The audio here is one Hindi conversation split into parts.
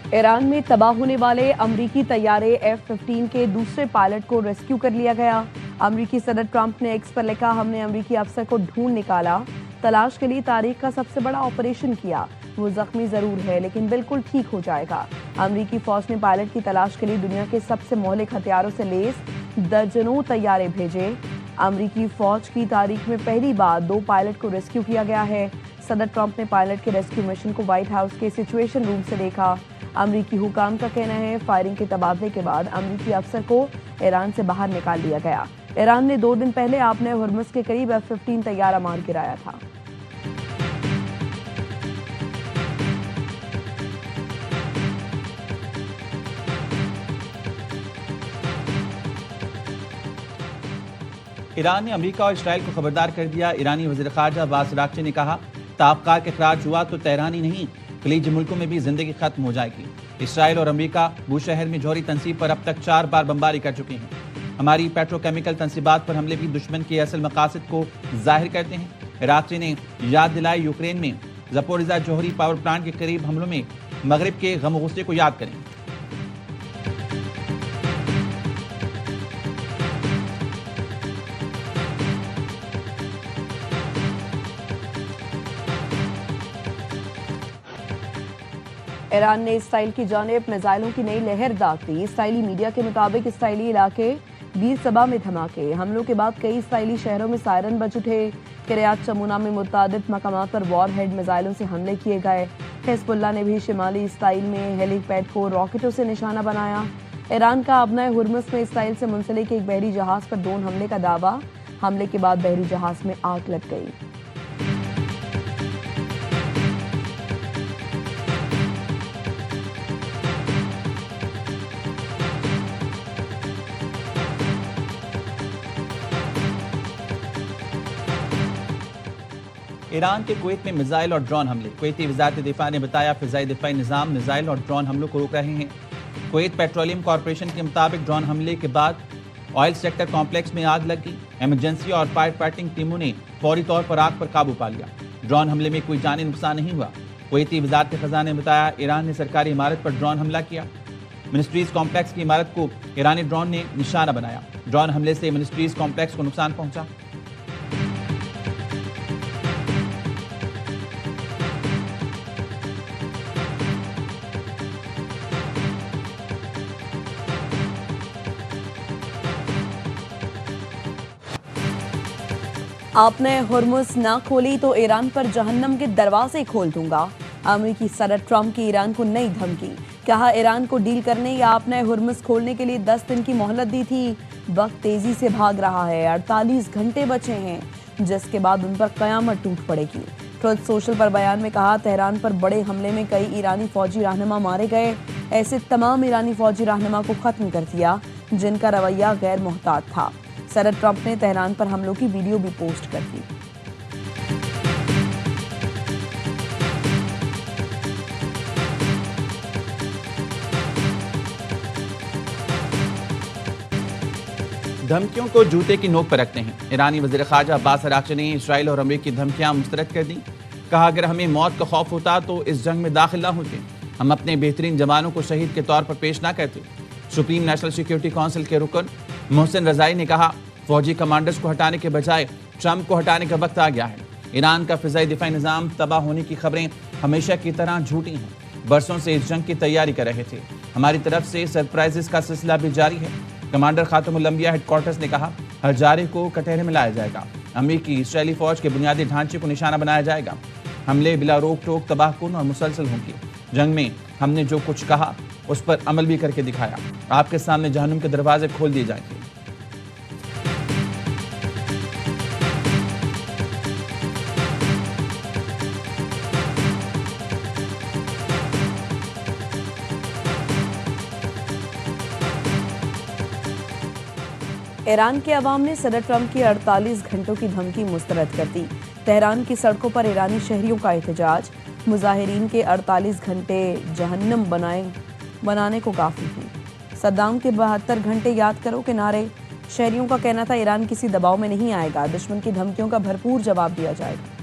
ईरान में तबाह होने वाले अमरीकी तैयारे F-15 के दूसरे पायलट को रेस्क्यू कर लिया गया। अमरीकी सदर ट्रंप ने एक्स पर लिखा, हमने अमरीकी अफसर को ढूंढ निकाला, तलाश के लिए तारीख का सबसे बड़ा ऑपरेशन किया। वो जख्मी जरूर है लेकिन बिल्कुल ठीक हो जाएगा। अमरीकी फौज ने पायलट की तलाश के लिए दुनिया के सबसे मौलिक हथियारों से लैस दर्जनों तैयारे भेजे। अमरीकी फौज की तारीख में पहली बार 2 पायलट को रेस्क्यू किया गया है। सदर ट्रंप ने पायलट के रेस्क्यू मिशन को व्हाइट हाउस के सिचुएशन रूम से देखा। अमरीकी हुकाम का कहना है फायरिंग के तबादले के बाद अमरीकी अफसर को ईरान से बाहर निकाल लिया गया। ईरान ने 2 दिन पहले आपने हुर्मुज के करीब F-15 तैयारा मार गिराया था। ईरान ने अमेरिका और इस्राइल को खबरदार कर दिया। ईरानी वज़ीर ख़ारजा अब्बास अराग़ची ने कहा, ताक़ात के खराज हुआ तो तेहरान ही नहीं खलीजी मुल्कों में भी जिंदगी खत्म हो जाएगी। इसराइल और अमेरिका बूशहर में जौहरी तनसीब पर अब तक 4 बार बमबारी कर चुके हैं। हमारी पेट्रोकेमिकल तनसीबात पर हमले भी दुश्मन के असल मकासद को जाहिर करते हैं। अराग़ची ने याद दिलाई, यूक्रेन में ज़पोरिज़ा जौहरी पावर प्लांट के करीब हमलों में मगरिब के गम गुस्से को याद करें। ईरान ने इसराइल की जानिब मिसाइलों की नई लहर दाग दी। इसराइली मीडिया के मुताबिक इसराइली इलाके बीर सबा में धमाके, हमलों के बाद कई इसराइली शहरों में सायरन बज उठे। किरियात शमूना में मुतादिद मकामात पर वॉर हेड मिसाइलों से हमले किए गए। हिज़्बुल्लाह ने भी शिमाली इसराइल में हेलीपैड को रॉकेटों से निशाना बनाया। ईरान का अपना हुर्मुज में इसराइल से मुंसलिक एक बहरी जहाज पर ड्रोन हमले का दावा। हमले के बाद बहरी जहाज में आग लग गई। ईरान के कुवैत में मिसाइल और ड्रोन हमले। कुवैती वज़ारत दिफा ने बताया, फ़िज़ाई दिफाई निज़ाम मिसाइल और ड्रोन हमलों को रोक रहे हैं। कुवैत पेट्रोलियम कॉरपोरेशन के मुताबिक ड्रोन हमले के बाद ऑयल सेक्टर कॉम्प्लेक्स में आग लगी। इमरजेंसी और फायर फाइटिंग टीमों ने फौरी तौर पर आग पर काबू पा लिया। ड्रोन हमले में कोई जानी नुकसान नहीं हुआ। कुवैती वज़ारत ख़ज़ाना ने बताया, ईरान ने सरकारी इमारत पर ड्रोन हमला किया। मिनिस्ट्रीज कॉम्प्लेक्स की इमारत को ईरानी ड्रोन ने निशाना बनाया। ड्रोन हमले से मिनिस्ट्रीज कॉम्प्लेक्स को नुकसान पहुंचा। आपने हुर्मुज ना खोली तो ईरान पर जहन्नम के दरवाजे खोल दूंगा। अमेरिकी सदर ट्रंप की ईरान को नई धमकी। कहा, ईरान को डील करने या आपने हुर्मुज खोलने के लिए 10 दिन की मोहलत दी थी। वक्त तेजी से भाग रहा है, 48 घंटे बचे हैं जिसके बाद उन पर कयामत टूट पड़ेगी। ट्रुथ सोशल पर बयान में कहा, तेहरान पर बड़े हमले में कई ईरानी फौजी रहनुमा मारे गए। ऐसे तमाम ईरानी फौजी रहनुमा को खत्म कर दिया जिनका रवैया गैर मोहतात था। सदर ट्रंप ने तेहरान पर हमलों की वीडियो भी पोस्ट कर दी। धमकियों को जूते की नोक पर रखते हैं। ईरानी वज़ीर ख़ारजा अब्बास अराग़ची ने इसराइल और अमेरिका की धमकियां मुस्तरद कर दी। कहा, अगर हमें मौत का खौफ होता तो इस जंग में दाखिल ना होते, हम अपने बेहतरीन जवानों को शहीद के तौर पर पेश ना करते। सुप्रीम नेशनल सिक्योरिटी काउंसिल के रुकन मोहसिन रज़ाई ने कहा, फौजी कमांडर्स को हटाने के बजाय ट्रंप को हटाने का वक्त आ गया है। ईरान का फ़िज़ाई दिफाई निज़ाम तबाह होने की खबरें हमेशा की तरह झूठी हैं। बरसों से इस जंग की तैयारी कर रहे थे। हमारी तरफ से सरप्राइजेस का सिलसिला भी जारी है। कमांडर खातमुल अंबिया हेडक्वार्टर्स ने कहा, हर जारे को कटहरे में लाया जाएगा। अमेरिकी इसराइली फौज के बुनियादी ढांचे को निशाना बनाया जाएगा। हमले बिला रोक टोक, तबाहकुन और मुसलसल होंगे। जंग में हमने जो कुछ कहा उस पर अमल भी करके दिखाया। आपके सामने जहन्नुम के दरवाजे खोल दिए जाएंगे। ईरान के अवाम ने सदर ट्रंप की 48 घंटों की धमकी मुस्तरद कर दी। तेहरान की सड़कों पर ईरानी शहरियों का एहतजाज। मुजाहिरीन के 48 घंटे जहन्नम बनाने को काफ़ी थी। सद्दाम के 72 घंटे याद करो के नारे। शहरियों का कहना था, ईरान किसी दबाव में नहीं आएगा, दुश्मन की धमकियों का भरपूर जवाब दिया जाएगा।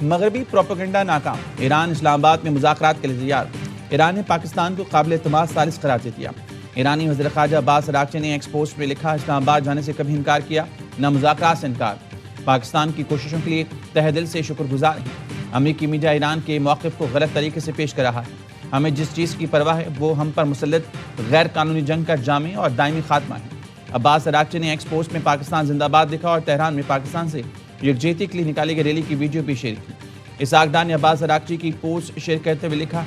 मगरबी प्रोपेगेंडा नाकाम, ईरान इस्लामाबाद में मुज़ाकरात के लिए तैयार। ईरान ने पाकिस्तान को काबिल एतमाद सालिस करार दे दिया। ईरानी वज़ीर ख़ारजा अब्बास अराग़ची ने एक्स पोस्ट में लिखा, इस्लामाबाद जाने से कभी इनकार किया, न मुज़ाकरात से इनकार। पाकिस्तान की कोशिशों के लिए तहे दिल से शुक्रगुजार हैं। अमेरिकी मीडिया ईरान के मौक़िफ़ को गलत तरीके से पेश कर रहा है। हमें जिस चीज़ की परवाह है वो हम पर मुसल्लत गैर कानूनी जंग का जामे और दायमी खात्मा है। अब्बास अराग़ची ने एक्स पोस्ट में पाकिस्तान जिंदाबाद लिखा और तेहरान में पाकिस्तान से यकजहती के लिए निकाली गई रैली की वीडियो भी शेयर की। इसाक डार ने अब्बास अराग़ची की पोस्ट शेयर करते हुए लिखा,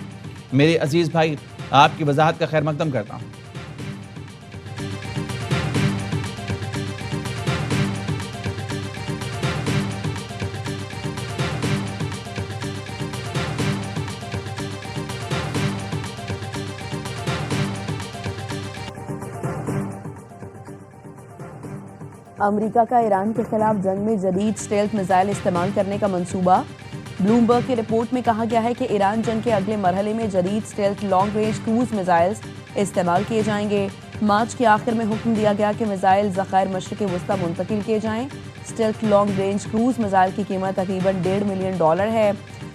मेरे अजीज़ भाई, आपकी वजाहत का खैर मकदम करता हूँ। अमेरिका का ईरान के खिलाफ जंग में जदीद स्टेल्थ मिसाइल इस्तेमाल करने का मंसूबा। ब्लूमबर्ग की रिपोर्ट में कहा गया है कि ईरान जंग के अगले मरहले में जदीद stealth long range cruise missiles इस्तेमाल किए जाएंगे। मार्च के आखिर में हुक्म दिया गया कि मिसाइल ज़ख़ायर मशरिक़ वस्ता मुंतकिल किए जाएं। Stealth long range cruise missile की कीमत तकरीबन $1.5 मिलियन है।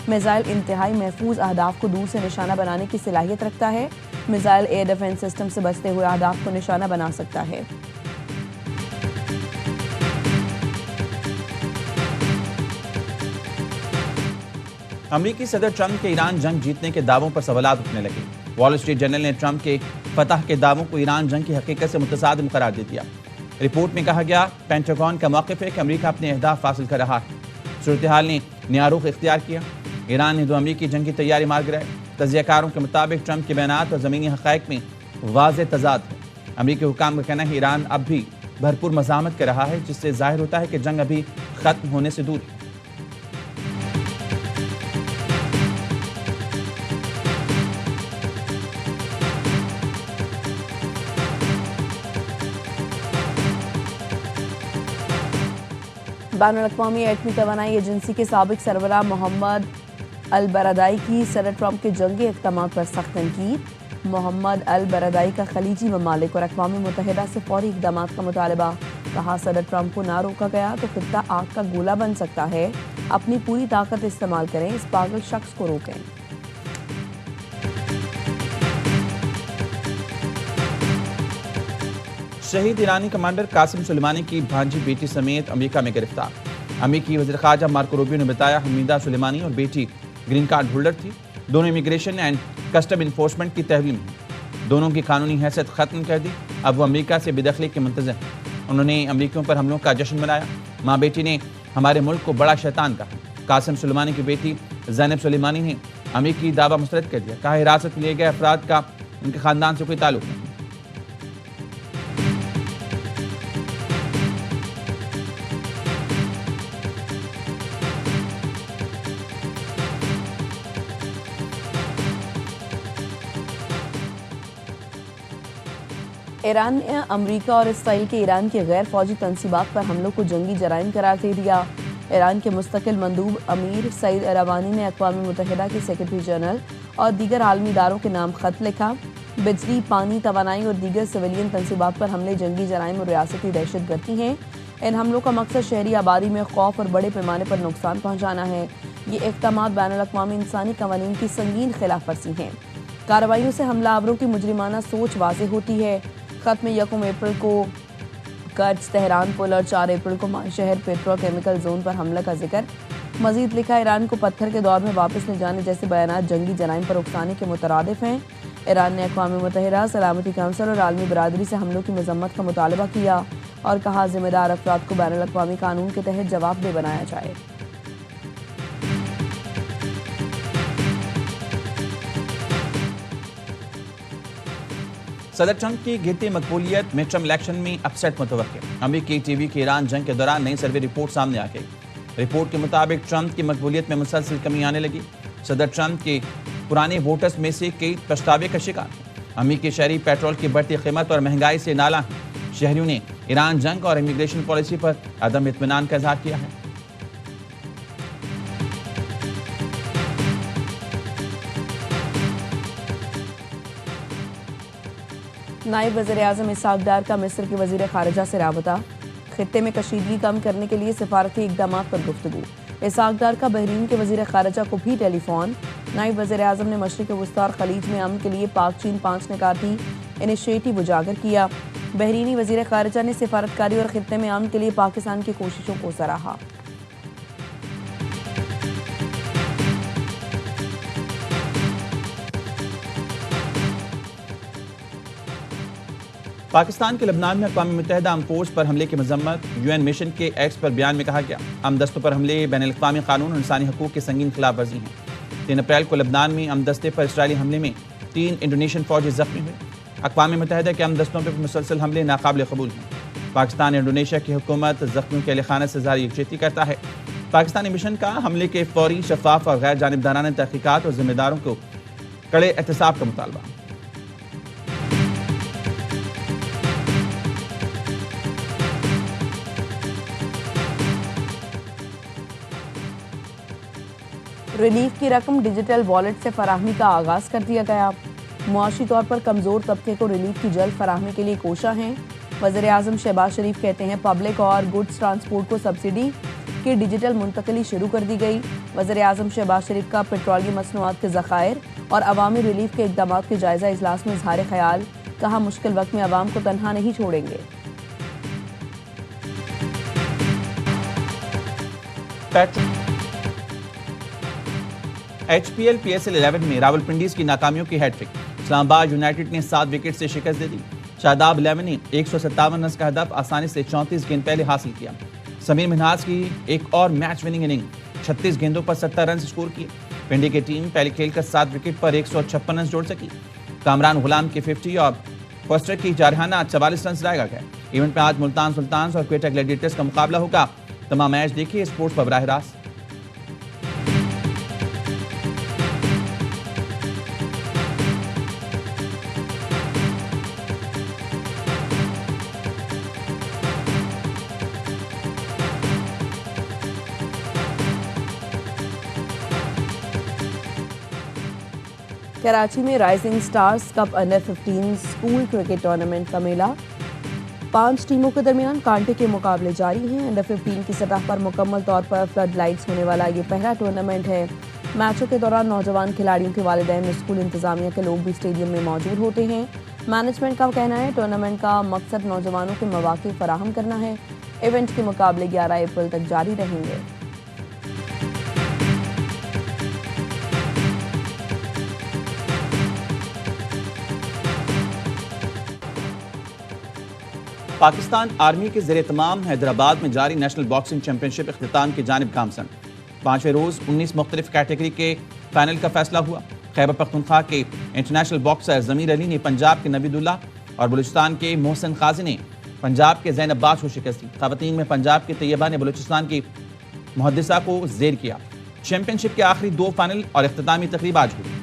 मिसाइल इंतहाई महफूज अहदाफ को दूर से निशाना बनाने की सलाहियत रखता है। मिसाइल एयर डिफेंस सिस्टम से बचते हुए अहदाफ को निशाना बना सकता है। अमेरिकी सदर ट्रंप के ईरान जंग जीतने के दावों पर सवालात उठने लगे। वॉल स्ट्रीट जर्नल ने ट्रंप के फतह के दावों को ईरान जंग की हकीकत से मुतसादिम करार दे दिया। रिपोर्ट में कहा गया, पेंटागन का मौक़िफ़ है कि अमेरिका अपने अहदाफ हासिल कर रहा है। सूरत हाल ने नया रुख इख्तियार किया। ईरान ने 2 अमेरिकी जंग की तैयारी मार गिराई। तजियाकारों के मुताबिक ट्रंप के बयानात और ज़मीनी हक़ाइक़ में वाज़ेह तज़ाद है। अमेरिकी हुकाम का कहना है ईरान अब भी भरपूर मज़ामत कर रहा है, जिससे ज़ाहिर होता है कि जंग अभी ख़त्म होने से दूर है। बैनुल-अक़वामी एटमी तवानाई एजेंसी के साबिक़ सरबराह मोहम्मद अल-बरादाई की सदर ट्रंप के जंगी इक़दामात पर सख्त तनकीद। मोहम्मद अल-बरादाई का खलीजी ममालिक और अक़वाम मुत्तहिदा से फौरी इक़दामात का मुतालबा। कहा, सदर ट्रंप को ना रोका गया तो खित्ता आग का गोला बन सकता है। अपनी पूरी ताकत इस्तेमाल करें, इस पागल शख्स को रोकें। शहीद ईरानी कमांडर कासिम सुलेमानी की भांजी बेटी समेत अमेरिका में गिरफ्तार। अमेरिकी वज़ीर ख़ारजा मार्को रूबियो ने बताया, हमीदा सुलेमानी और बेटी ग्रीन कार्ड होल्डर थी। दोनों इमिग्रेशन एंड कस्टम इन्फोर्समेंट की तहवील में हैं। दोनों की कानूनी हैसियत ख़त्म कर दी। अब वो अमेरिका से बेदखली के मुंतज़िर हैं। उन्होंने अमेरिकियों पर हमलों का जश्न मनाया। माँ बेटी ने हमारे मुल्क को बड़ा शैतान कहा। कासिम सुलेमानी की बेटी ज़ैनब सुलेमानी ने अमेरिकी दावा मुस्तरद कर दिया। कहा, हिरासत में लिए गए अफराद का उनके ख़ानदान से कोई ताल्लुक़ नहीं। ईरान ने अमेरिका और इसराइल के ईरान की गैर फौजी तनसीबात पर हमलों को जंगी जराइम करार दे दिया। ईरान के मुस्तकिल मंदूब अमीर सईद अरवानी ने अक़वाम मुत्तहिदा के सेक्रेटरी जनरल और दीगर आलमी इदारों के नाम खत लिखा। बिजली, पानी, तवानाई और दीगर सिविलियन तनसीबात पर हमले जंगी जराइम और रियासती दहशतगर्दी हैं। इन हमलों का मकसद शहरी आबादी में खौफ और बड़े पैमाने पर नुकसान पहुँचाना है। ये इक़दामात बैनुल-अक़वामी इंसानी क़वानीन की संगीन खिलाफ वर्जी हैं। कार्रवाइयों से हमलावरों की मुजरिमाना सोच वाज़ेह होती है। खत में 1 अप्रैल को कर्ज तेहरान पुल और 4 अप्रैल को शहर पेट्रोकेमिकल जोन पर हमला का जिक्र। मजीद लिखा, ईरान को पत्थर के दौर में वापस ले जाने जैसे बयानात जंगी जराइम पर उकसाने के मुतरादिफ हैं। ईरान ने अक़वाम मुत्तहिदा, सलामती काउंसिल और आलमी बरादरी से हमलों की मजम्मत का मुतालबा किया और कहा, जिम्मेदार अफराद को बैनुल-अक़वामी कानून के तहत जवाबदेह बनाया जाए। सदर ट्रंप की गिरती मकबूलियत मिड टर्म इलेक्शन में अपसेट मुतवक्किल। अमेरिकी टीवी की ईरान जंग के दौरान नई सर्वे रिपोर्ट सामने आ गई। रिपोर्ट के मुताबिक ट्रंप की मकबूलियत में मुसलसल कमी आने लगी। सदर ट्रंप के पुराने वोटर्स में से कई पछतावे का शिकार हैं। अमेरिकी शहरी पेट्रोल की बढ़ती कीमत और महंगाई से नाला हैं। शहरियों ने ईरान जंग और इमिग्रेशन पॉलिसी पर अदम इत्मीनान का इजहार किया है। नायब वज़ीर-ए-आज़म इसाक डार का मिस्र के वज़ीर ख़ारिजा से राबता। खित्ते में कशीदगी कम करने के लिए सिफारती इक़दामात पर गुफ्तगू। इसहाक डार का बहरीन के वजीर खारजा को भी टेलीफोन। नायब वजीर आजम ने मशरिक वस्ती और खलीज में अमन के लिए पाक चीन 5 निकाती इनिशिएटिव उजागर किया। बहरीनी वजीर खारजा ने सिफारतकारी और खित्ते में अमन के लिए पाकिस्तान की कोशिशों को सराहा। पाकिस्तान के लबनान में अक़वाम मुत्तहिदा आर्म फोर्स पर हमले की मजम्मत। यूएन मिशन के एक्स पर बयान में कहा गया, अमदस्तों पर हमले बैनुल-अक़वामी कानून और इंसानी हकूक़ की संगीन खिलाफ वर्जी हैं। 3 अप्रैल को लबनान में अमदस्ते पर इसराइली हमले में 3 इंडोनेशियन फौजी जख्मी हुए। अक़वाम मुत्तहिदा के अमदस्तों पर मुसलसल हमले नाकाबिल कबूल हैं। पाकिस्तान इंडोनेशिया की हुकूमत जख्मियों के अहल-ए-खाना से ज़ाहिर यकजहती करता है। पाकिस्तानी मिशन का हमले के फौरी, शफाफ और गैर जानिबदाराना तहक़ीक़ात और जिम्मेदारों को कड़े एहतसाब का मुतालबा। रिलीफ की रकम डिजिटल वॉलेट से फराहमी का आगाज कर दिया गया। मुआशी तौर पर कमजोर तबके को रिलीफ की जल्द फराहमी के लिए कोशा हैं। वज़ीर आज़म शहबाज शरीफ कहते हैं, पब्लिक और गुड्स ट्रांसपोर्ट को सब्सिडी की डिजिटल मुंतकली शुरू कर दी गई। वज़ीर आज़म शहबाज शरीफ का पेट्रोलियम मसनूआत के ज़खायर और अवामी रिलीफ के इक़दामात के जायजा इजलास में इज़हार ख्याल। कहा, मुश्किल वक्त में अवाम को तनहा नहीं छोड़ेंगे। HPL PSL 11 में रावलपिंडीज की नाकामियों की हैट्रिक। इस्लामाबाद यूनाइटेड ने 7 विकेट से शिकस्त दे दी। शादाब 11 ने 157 रन का हदफ आसानी से 34 गेंद पहले हासिल किया। समीर मिन्हाज की एक और मैच विनिंग इनिंग, 36 गेंदों पर 70 रन स्कोर किए। पिंडी की टीम पहले खेलकर 7 विकेट पर 156 रन जोड़ सकी। कामरान गुलाम की 50 और फोस्टर की जारहाना 44 रन लगाया गया। इवेंट में आज मुल्तान सुल्तान्स और क्वेटा ग्लैडिएटर्स का मुकाबला होगा। तमाम मैच देखिए स्पोर्ट्स पर बराह रास्त। कराची में rising stars cup under 15 school cricket tournament का मेला। 5 टीमों के दरमियान कांटे के मुकाबले जारी हैं। अंडर 15 की सतह पर मुकम्मल तौर पर फ्लड लाइट्स होने वाला ये पहला टूर्नामेंट है। मैचों के दौरान नौजवान खिलाड़ियों के वालिदैन और स्कूल इंतजामिया के लोग भी स्टेडियम में मौजूद होते हैं। मैनेजमेंट का कहना है, टूर्नामेंट का मकसद नौजवानों के मौके फराहम करना है। इवेंट के मुकाबले 11 अप्रैल तक जारी रहेंगे। पाकिस्तान आर्मी के ज़ेरे तमाम हैदराबाद में जारी नेशनल बॉक्सिंग चैंपियनशिप इख्तिताम की जानिब गामसन। 5वें रोज़ 19 मुख्तलिफ कैटेगरी के फाइनल का फैसला हुआ। खैबर पख्तूनख्वा के इंटरनेशनल बॉक्सर ज़मीर अली ने पंजाब के नबीदुल्ला और बलूचिस्तान के मोहसिन काजी ने पंजाब के ज़ैन अब्बास को शिकस्त दी। ख़वातीन में पंजाब के तैयबा ने बलूचिस्तान की मुहद्दिसा को ज़ेर किया। चैंपियनशिप के आखिरी 2 फाइनल और इख्तितामी तकरीब आज हुई।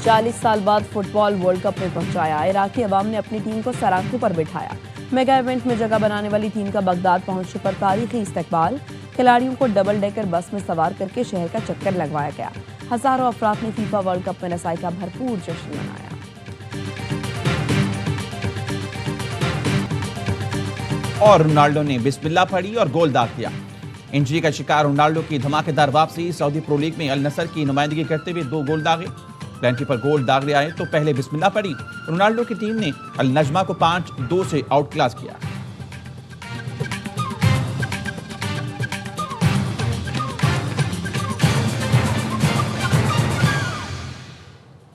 चालीस साल बाद फुटबॉल वर्ल्ड कप में पहुंचाया। इराकी अवाम ने अपनी टीम को सराखों पर बिठाया। मेगा इवेंट में जगह बनाने वाली टीम का बगदाद पहुंचने पर तारीखी इस्तकबाल। खिलाड़ियों को डबल डेकर बस में सवार करके शहर का चक्कर लगवाया गया। हजारों अफराद ने फीफा वर्ल्ड कप में रसाई का भरपूर जश्न मनाया। और रोनाल्डो ने बिस्मिल्लाह पढ़ी और गोल दाग दिया। इंजरी का शिकार रोनाल्डो की धमाकेदार वापसी। सऊदी प्रो लीग में अल नसर की नुमाइंदगी करते हुए 2 गोल दागे। पेनल्टी पर गोल दाग ले आए तो पहले बिस्मिल्लाह पढ़ी। रोनाल्डो की टीम ने अल नजमा को 5-2 से आउट क्लास किया।